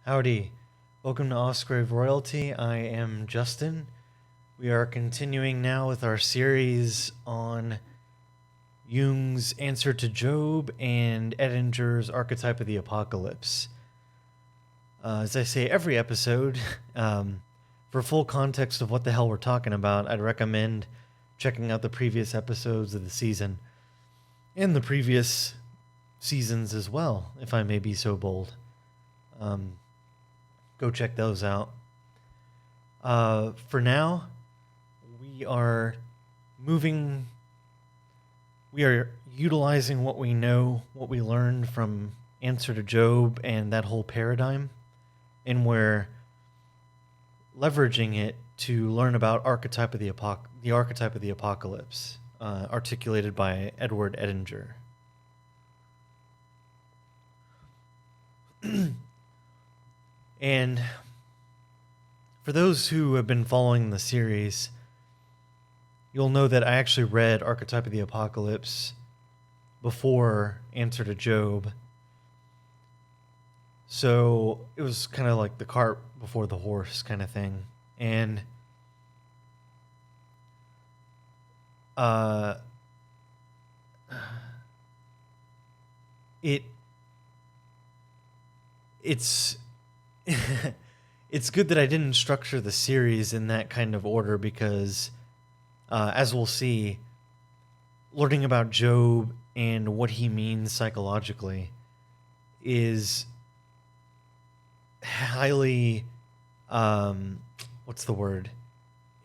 Howdy. Welcome to Ausgrave Royalty. I am Justin. We are continuing now with our series on Jung's Answer to Job and Edinger's Archetype of the Apocalypse. As I say every episode, for full context of what the hell we're talking about, I'd recommend checking out the previous episodes of the season and the previous seasons as well, if I may be so bold. Go check those out. For now, we are utilizing what we know, what we learned from Answer to Job and that whole paradigm, and we're leveraging it to learn about the Archetype of the Apocalypse, articulated by Edward Edinger. And for those who have been following the series, you'll know that I actually read Archetype of the Apocalypse before Answer to Job. So it was kind of like the cart before the horse kind of thing. And it's it's good that I didn't structure the series in that kind of order because, as we'll see, learning about Job and what he means psychologically is highly,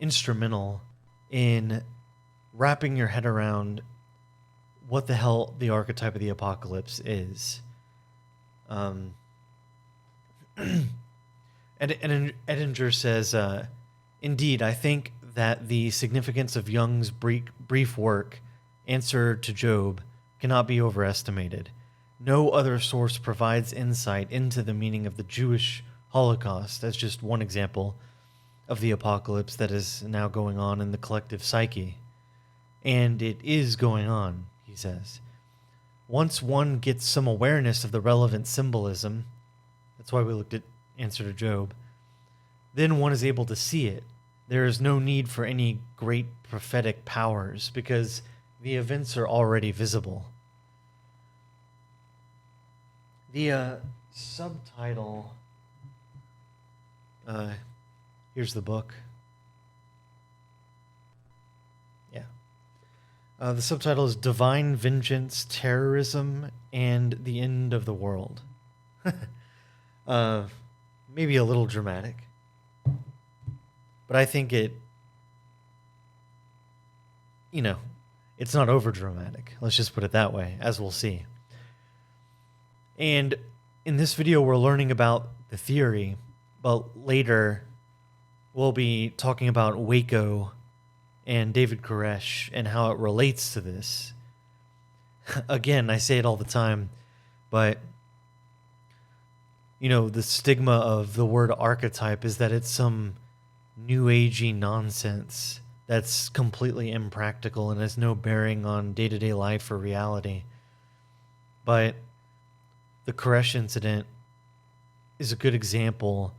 instrumental in wrapping your head around what the hell the Archetype of the Apocalypse is. Edinger says, indeed, I think that the significance of Jung's brief work, Answer to Job, cannot be overestimated. No other source provides insight into the meaning of the Jewish Holocaust as just one example of the apocalypse that is now going on in the collective psyche. And it is going on, he says. Once one gets some awareness of the relevant symbolism, that's why we looked at Answer to Job, then one is able to see it. There is no need for any great prophetic powers because the events are already visible. The subtitle, here's the book. Yeah. The subtitle is Divine Vengeance, Terrorism, and the End of the World. Maybe a little dramatic, but I think it's not over dramatic. Let's just put it that way, as we'll see. And in this video, we're learning about the theory, but later we'll be talking about Waco and David Koresh and how it relates to this. Again, I say it all the time, but the stigma of the word archetype is that it's some new agey nonsense that's completely impractical and has no bearing on day-to-day life or reality. But the Koresh incident is a good example,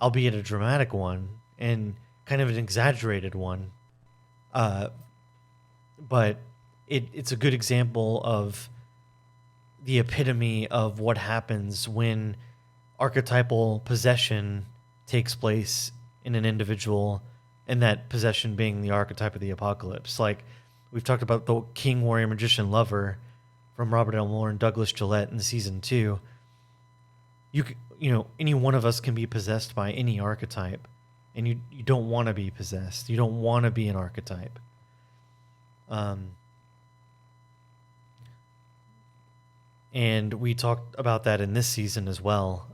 albeit a dramatic one and kind of an exaggerated one. But it's a good example of the epitome of what happens when archetypal possession takes place in an individual, and that possession being the archetype of the apocalypse. Like we've talked about the King, Warrior, Magician, Lover from Robert L. Moore and Douglas Gillette in season 2. Any one of us can be possessed by any archetype, and you don't want to be possessed. You don't want to be an archetype. And we talked about that in this season as well,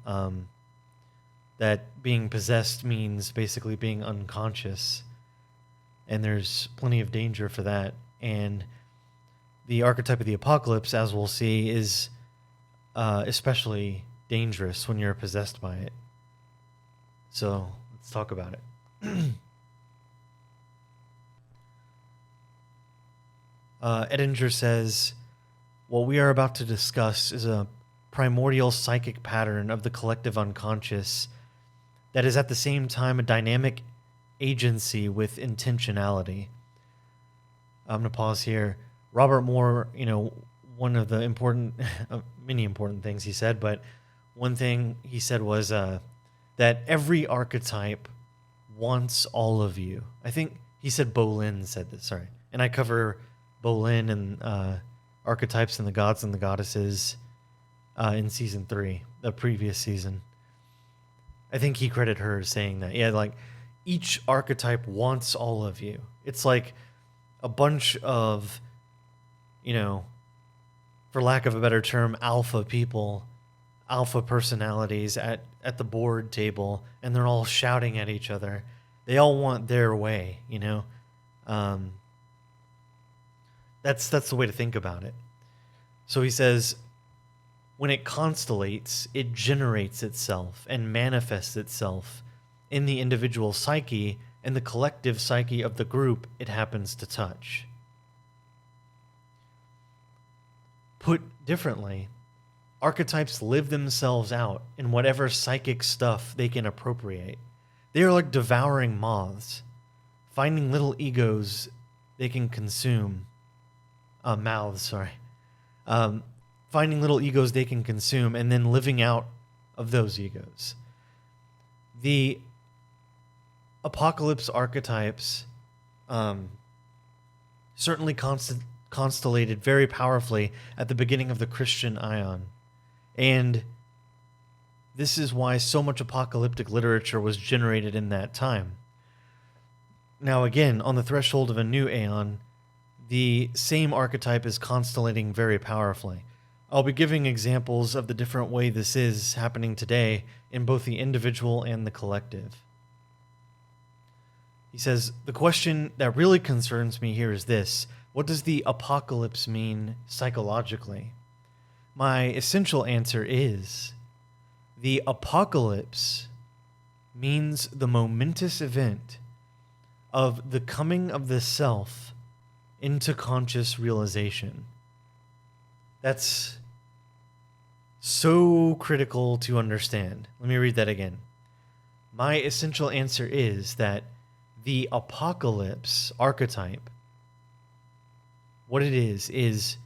that being possessed means basically being unconscious, and there's plenty of danger for that. And the Archetype of the Apocalypse, as we'll see, is especially dangerous when you're possessed by it. So let's talk about it. Edinger says, what we are about to discuss is a primordial psychic pattern of the collective unconscious that is at the same time a dynamic agency with intentionality. I'm going to pause here. Robert Moore, one of the important, many important things he said, but one thing he said was that every archetype wants all of you. I think he said Bolen said this, sorry. And I cover Bolen and Archetypes and the Gods and the Goddesses in season 3, the previous season. I think he credited her as saying that. Yeah, like each archetype wants all of you. It's like a bunch of, for lack of a better term, alpha people, alpha personalities at the board table, and they're all shouting at each other. They all want their way, That's the way to think about it. So he says, when it constellates, it generates itself and manifests itself in the individual psyche and the collective psyche of the group it happens to touch. Put differently, archetypes live themselves out in whatever psychic stuff they can appropriate. They are like devouring moths, finding little egos they can consume. Finding little egos they can consume and then living out of those egos. The apocalypse archetypes certainly constellated very powerfully at the beginning of the Christian Ion. And this is why so much apocalyptic literature was generated in that time. Now again, on the threshold of a new Aeon, the same archetype is constellating very powerfully. I'll be giving examples of the different way this is happening today in both the individual and the collective. He says, the question that really concerns me here is this: what does the apocalypse mean psychologically? My essential answer is, the apocalypse means the momentous event of the coming of the self into conscious realization. That's so critical to understand. Let me read that again. My essential answer is that the apocalypse archetype, what it is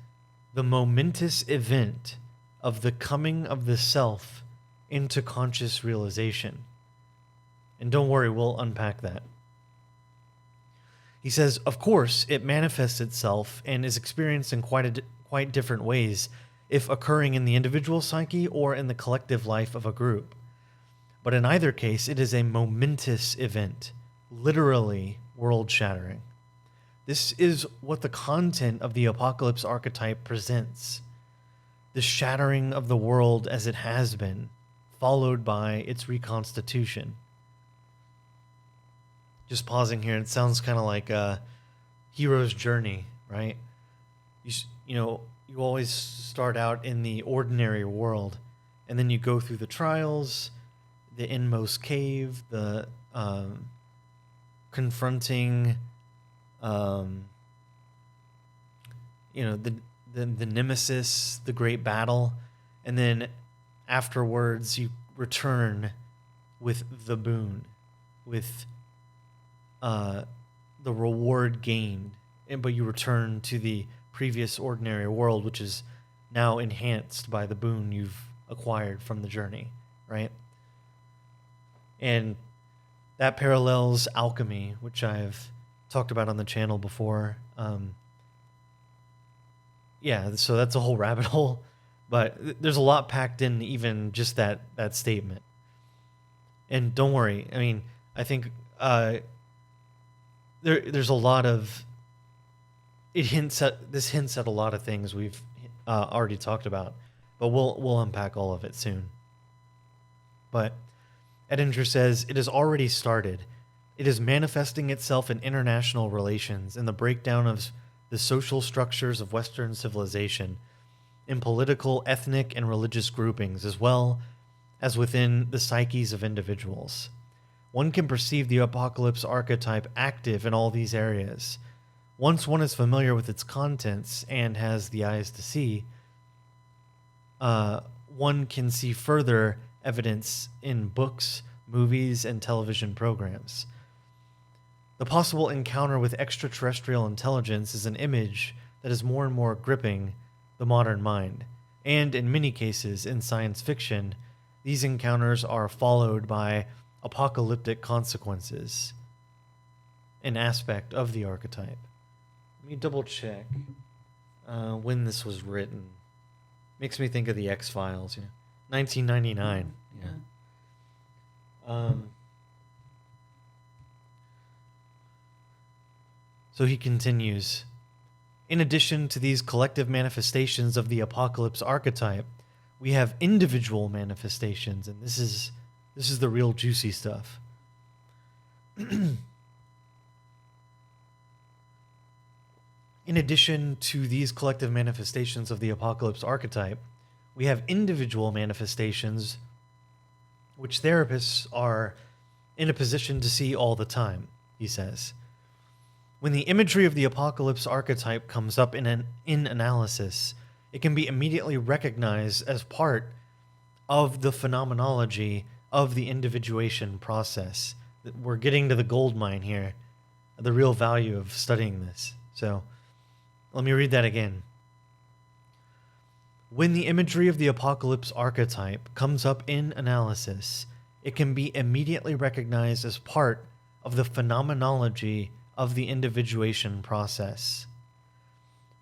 the momentous event of the coming of the self into conscious realization. And don't worry, we'll unpack that. He says, of course, it manifests itself and is experienced in quite different ways, if occurring in the individual psyche or in the collective life of a group. But in either case, it is a momentous event, literally world-shattering. This is what the content of the apocalypse archetype presents: the shattering of the world as it has been, followed by its reconstitution. Just pausing here, it sounds kind of like a hero's journey, right? You always start out in the ordinary world, and then you go through the trials, the inmost cave, the confronting, the nemesis, the great battle, and then afterwards you return with the boon, with the reward gained, but you return to the previous ordinary world, which is now enhanced by the boon you've acquired from the journey, right? And that parallels alchemy, which I've talked about on the channel before. So that's a whole rabbit hole, but there's a lot packed in even just that statement. And don't worry, I mean, I think there's a lot of hints at a lot of things we've already talked about, but we'll unpack all of it soon. But Edinger says it has already started. It is manifesting itself in international relations, in the breakdown of the social structures of Western civilization, in political, ethnic, and religious groupings, as well as within the psyches of individuals. One can perceive the apocalypse archetype active in all these areas. Once one is familiar with its contents and has the eyes to see, one can see further evidence in books, movies, and television programs. The possible encounter with extraterrestrial intelligence is an image that is more and more gripping the modern mind, and in many cases in science fiction, these encounters are followed by apocalyptic consequences, an aspect of the archetype. Let me double check when this was written. Makes me think of the X-Files, 1999. Yeah. So he continues. In addition to these collective manifestations of the apocalypse archetype, we have individual manifestations, and this is the real juicy stuff. In addition to these collective manifestations of the apocalypse archetype, we have individual manifestations which therapists are in a position to see all the time, he says. When the imagery of the apocalypse archetype comes up in analysis, it can be immediately recognized as part of the phenomenology of the individuation process. We're getting to the gold mine here, the real value of studying this. So let me read that again. When the imagery of the apocalypse archetype comes up in analysis, it can be immediately recognized as part of the phenomenology of the individuation process,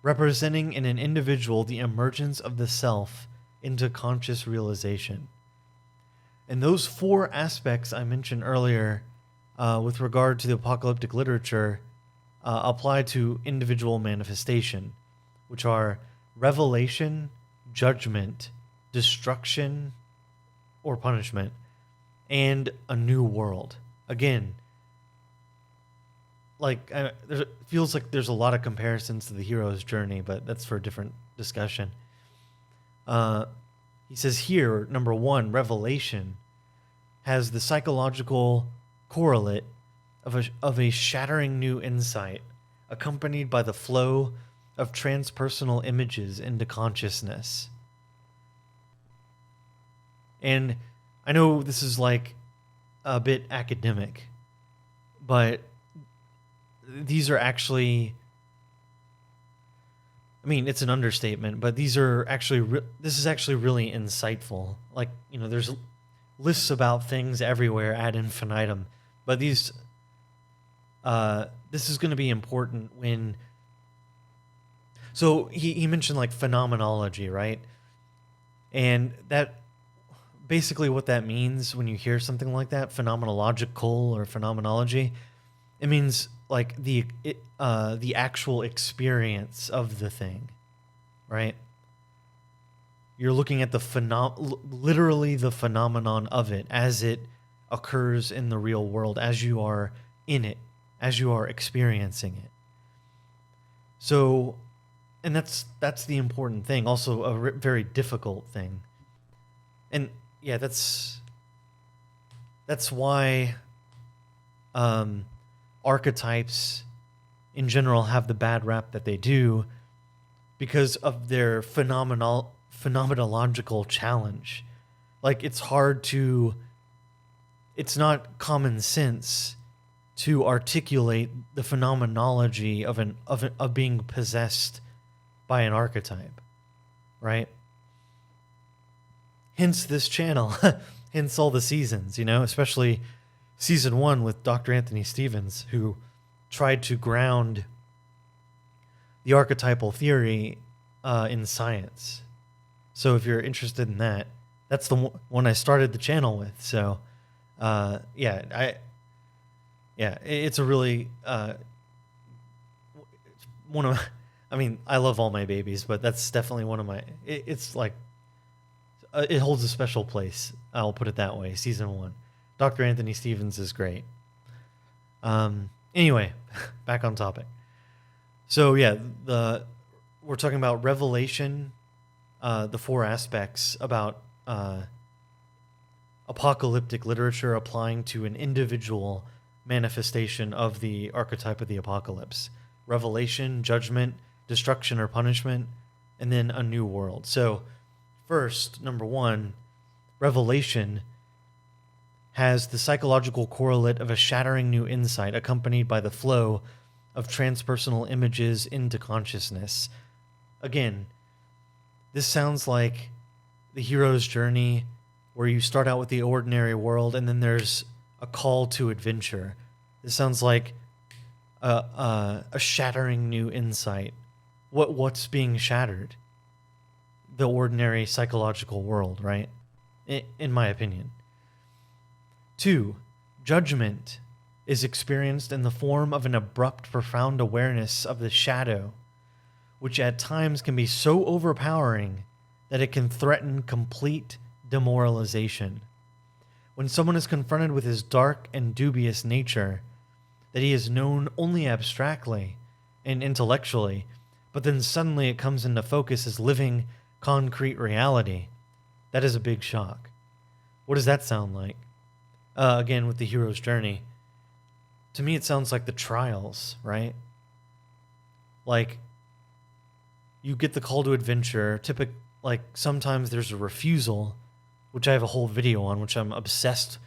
representing in an individual the emergence of the self into conscious realization. And those four aspects I mentioned earlier with regard to the apocalyptic literature apply to individual manifestation, which are revelation, judgment, destruction or punishment, and a new world. Again, it feels like there's a lot of comparisons to the hero's journey, but that's for a different discussion. He says here, number one, revelation has the psychological correlate of a shattering new insight, accompanied by the flow of transpersonal images into consciousness. And I know this is like a bit academic, but these are actually, I mean, it's an understatement, but these are actually, this is actually really insightful. Like, there's lists about things everywhere ad infinitum, but this is going to be important when, so he mentioned like phenomenology, right? And that, basically what that means when you hear something like that, phenomenological or phenomenology, it means like the actual experience of the thing, right? You're looking at literally the phenomenon of it as it occurs in the real world, as you are in it, as you are experiencing it. So, and that's the important thing. Also, a very difficult thing. And yeah, that's why archetypes in general have the bad rap that they do, because of their phenomenological challenge. Like, it's not common sense to articulate the phenomenology of being possessed by an archetype, right? Hence this channel, hence all the seasons, especially season 1 with Dr. Anthony Stevens, who tried to ground the archetypal theory in science. So if you're interested in that, that's the one I started the channel with. So, it's a really one of. I mean, I love all my babies, but that's definitely one of my. It's like it holds a special place. I'll put it that way. Season 1, Dr. Anthony Stevens is great. Anyway, back on topic. So yeah, we're talking about revelation, the four aspects about apocalyptic literature applying to an individual manifestation of the archetype of the apocalypse. Revelation, judgment, destruction or punishment, and then a new world. So First, number one, revelation has the psychological correlate of a shattering new insight accompanied by the flow of transpersonal images into consciousness. Again, this sounds like the hero's journey, where you start out with the ordinary world and then there's a call to adventure. This sounds like a shattering new insight. What's being shattered? The ordinary psychological world, right? In my opinion. 2, judgment is experienced in the form of an abrupt, profound awareness of the shadow, which at times can be so overpowering that it can threaten complete demoralization. When someone is confronted with his dark and dubious nature, that he is known only abstractly and intellectually, but then suddenly it comes into focus as living, concrete reality, that is a big shock. What does that sound like? Again, with the hero's journey, to me it sounds like the trials, right? Like, you get the call to adventure, like sometimes there's a refusal, which I have a whole video on, which I'm obsessed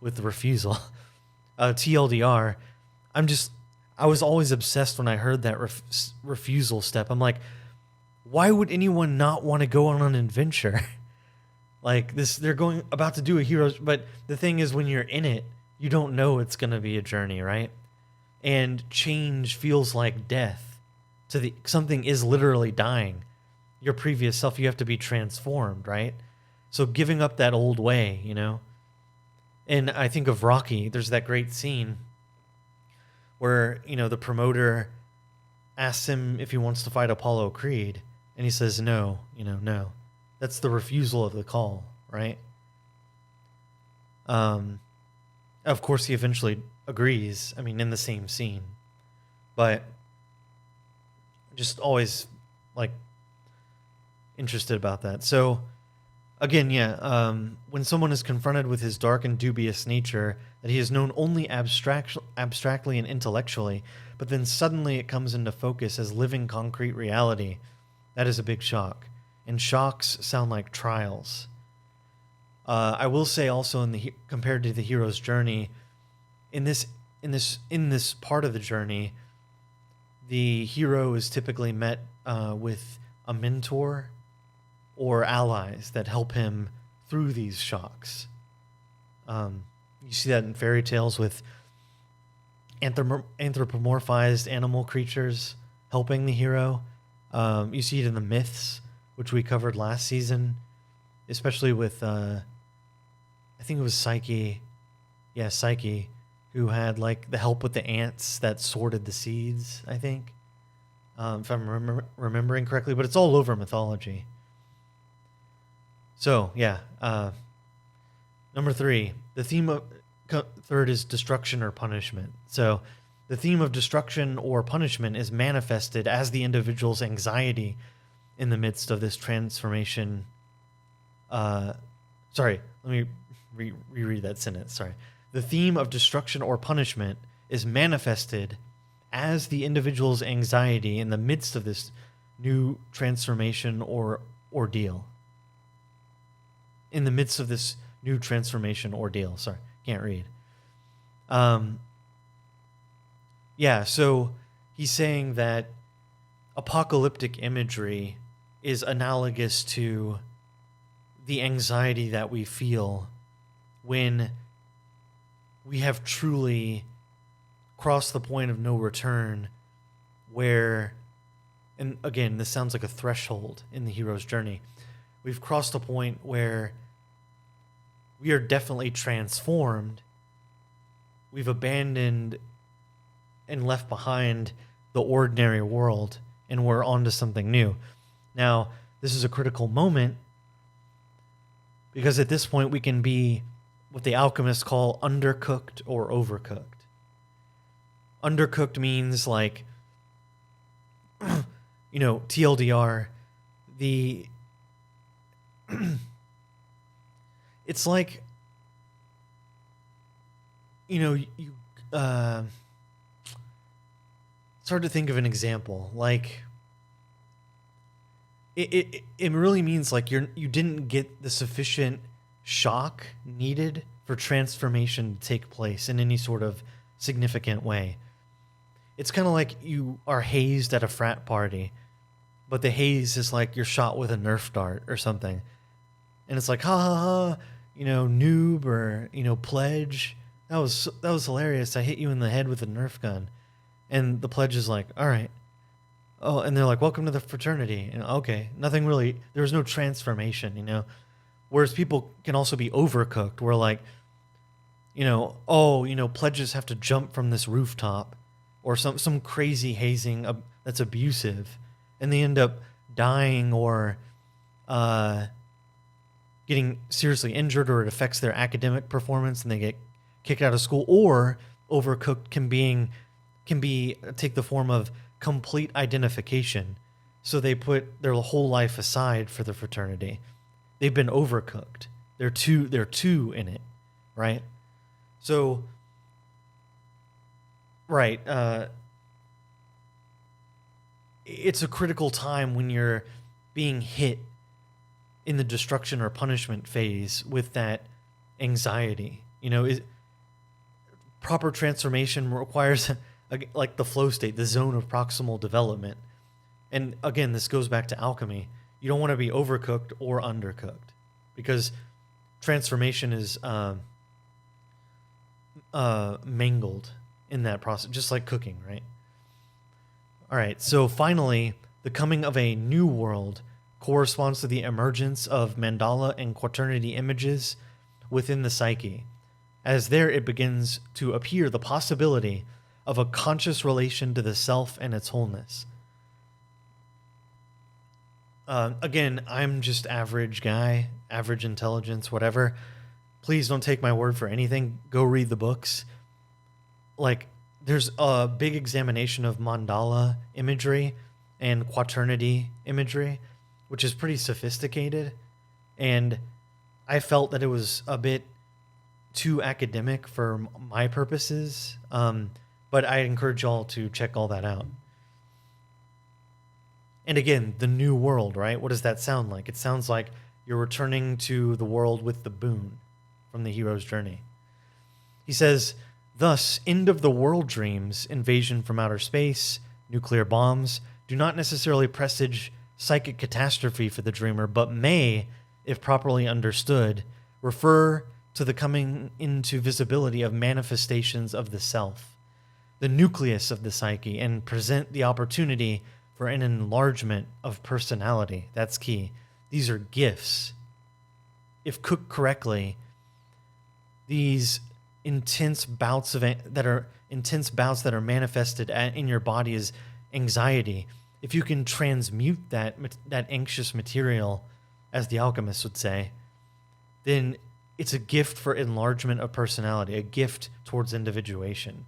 with the refusal. TLDR, I was always obsessed when I heard that refusal step. I'm like, why would anyone not want to go on an adventure? Like this, they're about to do a hero's, but the thing is, when you're in it, you don't know it's going to be a journey, right? And change feels like death. Something is literally dying. Your previous self, you have to be transformed, right? So giving up that old way, you know? And I think of Rocky, there's that great scene where, the promoter asks him if he wants to fight Apollo Creed, and he says no, no. That's the refusal of the call, right? Of course, he eventually agrees, in the same scene. But just always, interested about that. So, again, when someone is confronted with his dark and dubious nature, that he is known only abstractly and intellectually, but then suddenly it comes into focus as living concrete reality, that is a big shock. And shocks sound like trials. I will say also, compared to the hero's journey, in this part of the journey, the hero is typically met with a mentor or allies that help him through these shocks. You see that in fairy tales with anthropomorphized animal creatures helping the hero. You see it in the myths, which we covered last season, especially with, I think it was Psyche. Yeah, Psyche, who had the help with the ants that sorted the seeds, I think, if I'm remembering correctly, but it's all over mythology. So, number 3, the theme of third is destruction or punishment. So the theme of destruction or punishment is manifested as the individual's anxiety in the midst of this transformation. Sorry, let me reread that sentence. Sorry. The theme of destruction or punishment is manifested as the individual's anxiety in the midst of this new transformation or ordeal. In the midst of this new transformation ordeal. Sorry, can't read. So he's saying that apocalyptic imagery is analogous to the anxiety that we feel when we have truly crossed the point of no return, where, and again, this sounds like a threshold in the hero's journey. We've crossed a point where we are definitely transformed. We've abandoned and left behind the ordinary world, and we're onto something new. Now, this is a critical moment because at this point we can be what the alchemists call undercooked or overcooked. Undercooked means TLDR, it's like, it's hard to think of an example. it really means like you didn't get the sufficient shock needed for transformation to take place in any sort of significant way. It's kind of like you are hazed at a frat party, but the haze is like you're shot with a Nerf dart or something. And it's like, ha ha ha, noob, or, pledge. That was hilarious. I hit you in the head with a Nerf gun. And the pledge is like, all right. Oh, and they're like, welcome to the fraternity. And okay, nothing really, there was no transformation, Whereas people can also be overcooked, where like, pledges have to jump from this rooftop, or some crazy hazing that's abusive, and they end up dying or getting seriously injured, or it affects their academic performance and they get kicked out of school. Or overcooked can take the form of complete identification. So they put their whole life aside for the fraternity. They've been overcooked. They're two in it, right? So, right, it's a critical time when you're being hit in the destruction or punishment phase with that anxiety. Proper transformation requires like the flow state, the zone of proximal development. And again, this goes back to alchemy. You don't want to be overcooked or undercooked, because transformation is mangled in that process, just like cooking, right? All right, so finally, the coming of a new world corresponds to the emergence of mandala and quaternity images within the psyche, as there it begins to appear the possibility of a conscious relation to the self and its wholeness. Again, I'm just average guy, average intelligence, whatever. Please don't take my word for anything. Go read the books. Like, there's a big examination of mandala imagery and quaternity imagery, which is pretty sophisticated. And I felt that it was a bit too academic for my purposes. But I encourage y'all to check all that out. And again, the new world, right? What does that sound like? It sounds like you're returning to the world with the boon from the hero's journey. He says, thus, end of the world dreams, invasion from outer space, nuclear bombs, do not necessarily presage psychic catastrophe for the dreamer, but may, if properly understood, refer to the coming into visibility of manifestations of the self, the nucleus of the psyche, and present the opportunity for an enlargement of personality. That's key. These are gifts. If cooked correctly, these intense bouts that are manifested in your body as anxiety, if you can transmute that anxious material, as the alchemists would say, then it's a gift for enlargement of personality, a gift towards individuation.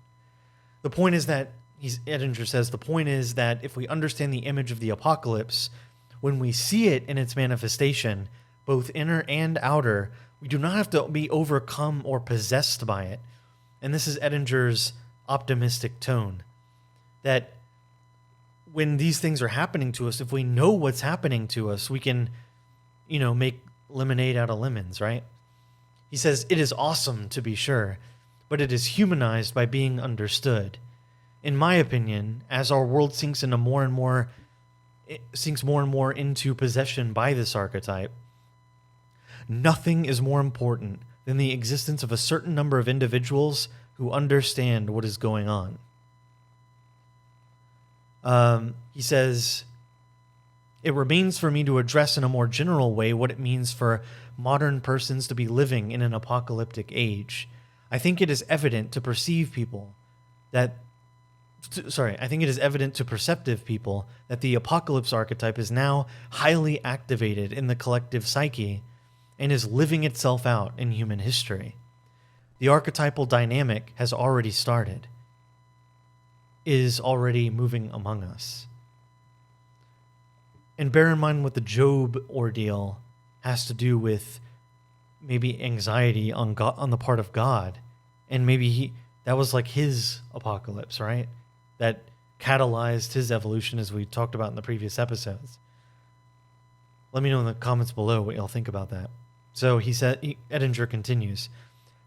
The point is that, Edinger says, the point is that if we understand the image of the apocalypse, when we see it in its manifestation, both inner and outer, we do not have to be overcome or possessed by it. And this is Edinger's optimistic tone, that when these things are happening to us, if we know what's happening to us, we can, make lemonade out of lemons, right? He says, it is awesome, to be sure, but it is humanized by being understood. In my opinion, as our world sinks more and more into possession by this archetype, nothing is more important than the existence of a certain number of individuals who understand what is going on. He says, it remains for me to address in a more general way what it means for modern persons to be living in an apocalyptic age. I think it is evident to perceptive people that the apocalypse archetype is now highly activated in the collective psyche and is living itself out in human history. The archetypal dynamic has already started, is already moving among us. And bear in mind what the Job ordeal has to do with maybe anxiety on the part of God. And maybe that was like his apocalypse, right? That catalyzed his evolution, as we talked about in the previous episodes. Let me know in the comments below what y'all think about that. So Edinger continues,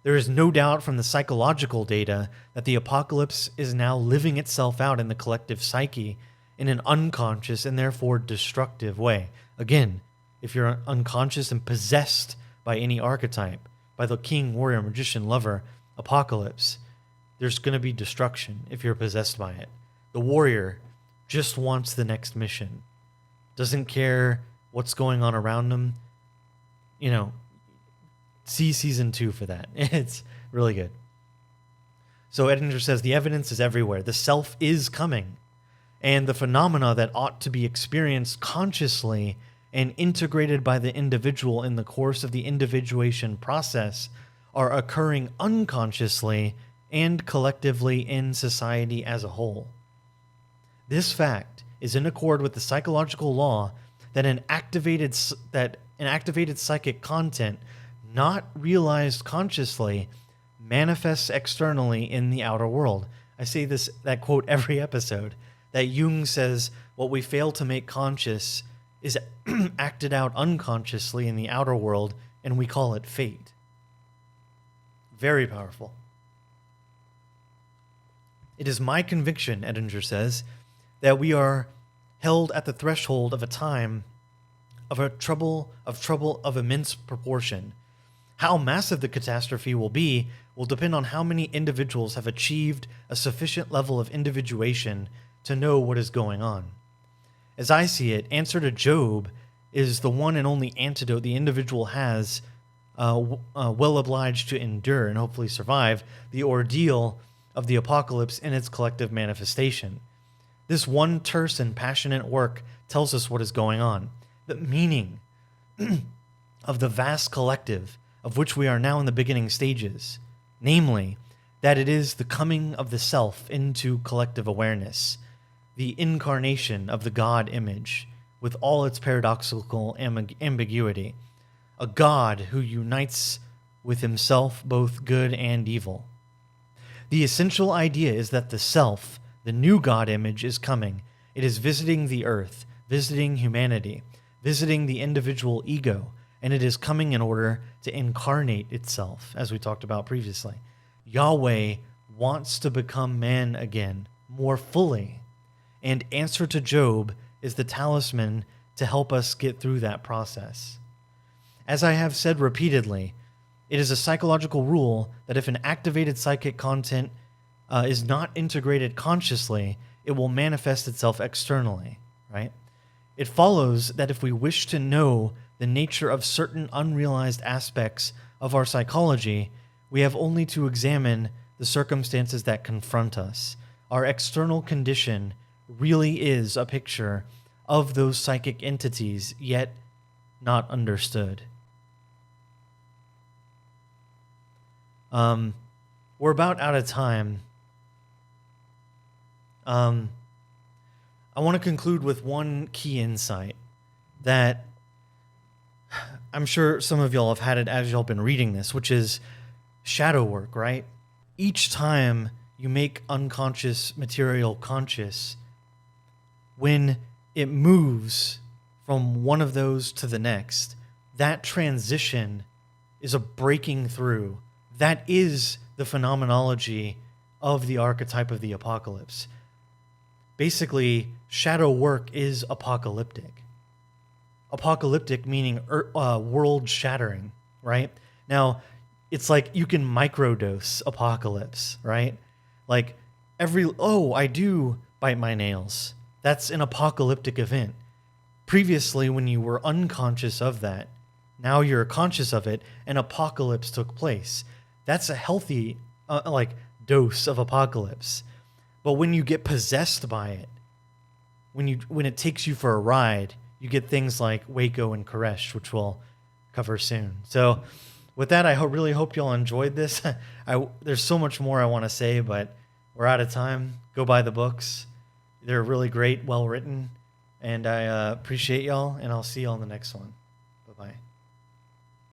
there is no doubt from the psychological data that the apocalypse is now living itself out in the collective psyche in an unconscious and therefore destructive way. Again, if you're unconscious and possessed by any archetype, by the king, warrior, magician, lover, apocalypse, there's going to be destruction if you're possessed by it. The warrior just wants the next mission. Doesn't care what's going on around him. You know, see season 2 for that. It's really good. So Edinger says the evidence is everywhere. The self is coming. And the phenomena that ought to be experienced consciously and integrated by the individual in the course of the individuation process are occurring unconsciously and collectively in society as a whole. This fact is in accord with the psychological law that an activated psychic content not realized consciously manifests externally in the outer world. I say that quote every episode, that Jung says what we fail to make conscious is acted out unconsciously in the outer world, and we call it fate. Very powerful. It is my conviction, Edinger says, that we are held at the threshold of a time of trouble of immense proportion. How massive the catastrophe will be will depend on how many individuals have achieved a sufficient level of individuation to know what is going on. As I see it, answer to Job is the one and only antidote the individual has well obliged to endure and hopefully survive the ordeal of the apocalypse in its collective manifestation. This one terse and passionate work tells us what is going on, the meaning of the vast collective of which we are now in the beginning stages, namely, that it is the coming of the self into collective awareness, the incarnation of the God image with all its paradoxical ambiguity, a God who unites with himself both good and evil. The essential idea is that the self, the new God image, is coming. It is visiting the earth, visiting humanity, visiting the individual ego, and it is coming in order to incarnate itself, as we talked about previously. Yahweh wants to become man again, more fully, and answer to Job is the talisman to help us get through that process. As I have said repeatedly, it is a psychological rule that if an activated psychic content is not integrated consciously, it will manifest itself externally, right? It follows that if we wish to know the nature of certain unrealized aspects of our psychology, we have only to examine the circumstances that confront us. Our external condition really is a picture of those psychic entities, yet not understood. We're about out of time. I want to conclude with one key insight that I'm sure some of y'all have had it as y'all been reading this, which is shadow work, right? Each time you make unconscious material conscious, when it moves from one of those to the next, that transition is a breaking through. That is the phenomenology of the archetype of the apocalypse. Basically, shadow work is apocalyptic. Apocalyptic meaning world shattering, right? Now, it's like you can microdose apocalypse, right? Like I do bite my nails. That's an apocalyptic event. Previously, when you were unconscious of that, now you're conscious of it, and apocalypse took place. That's a healthy dose of apocalypse. But when you get possessed by it, when it takes you for a ride, you get things like Waco and Koresh, which we'll cover soon. So with that, I really hope y'all enjoyed this. There's so much more I want to say, but we're out of time. Go buy the books. They're really great, well written, and I appreciate y'all, and I'll see y'all in the next one.